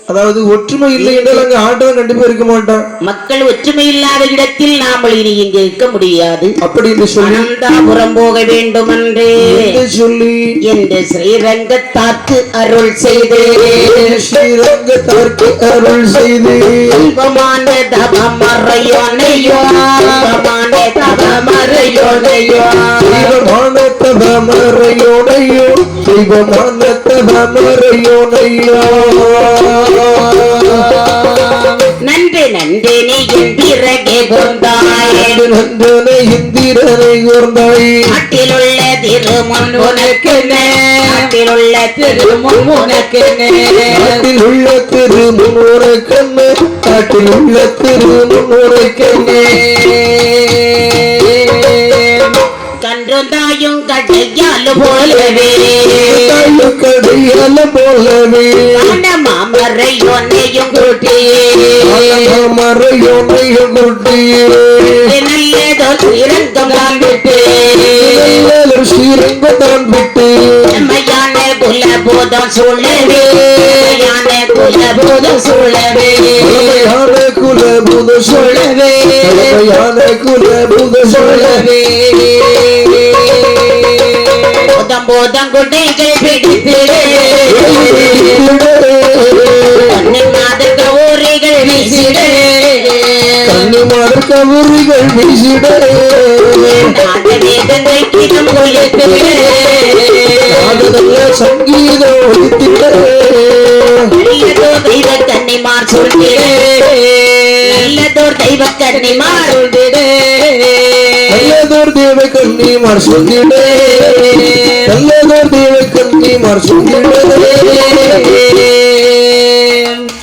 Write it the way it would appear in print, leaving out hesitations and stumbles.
அதாவது ஒற்றுமை இல்லை என்றால் அங்க ஆண்டவன் கண்டிப்பா இருக்க மாட்டான். மக்கள் ஒற்றுமை இல்லாத இடத்தில் நாமல் இனி இங்கே இருக்க முடியாது. அப்படி என்று சொல்லி அனந்தாபுரம் போக வேண்டும் என்று சொல்லி என்று ஸ்ரீரங்கத்தாக்கு அருள் செய்து ஸ்ரீரங்கத்தாக்கு அருள் செய்து தெய்வமான தவமறையோனையோ தெய்வமான தவமறையோனையோ தெய்வமான தவமறையோனையோ தெய்வமான தவமறையோனையோ நன்றி நன்றி நீ எந்திரகே கூர்ந்தாய் நன்றனை இந்திரனை கூர்ந்தாய் நாட்டில் உள்ள திருமுன் உனக்கு நாட்டில் உள்ள திருமுன் உனக்கு நாட்டில் உள்ள திருமுன் உனக்கு நாட்டில் உள்ள திருமுன் உனக்கு கன்றுந்தாயும் கடையால் போலவே கடையால் போலவே மாமரையோனையும் கூட்டியே மறையோனையும் கூட்டியே நல்லதோ ஸ்ரீரங்கம் தான் விட்டு ஸ்ரீரங்கம் தான் விட்டு மையான குலபோதம் சூழவே மையான குலபோதம் சூழவே மையான குலபோதம் சூழவே மையான குலபோதம் சூழவே போதம் போதம் குட்டைகள் பிடித்திடு கண்ணிமாதர் கவுரிகள் வீசிடு கண்ணிமாதர் கவுரிகள் வீசிடு வேதங்கள் கீதம் கொலித்திடு சங்கீதம் ஒலித்திடு நல்லதோர் தெய்வ கன்னிமார் சொல்லிடு நல்லதோர் தெய்வ கன்னிமார் சொல்லிடு நல்லதோர் தேவ கன்னிமார் சொல்லிடு நல்லதோர் தேவ கன்னிமார் சொல்லிடு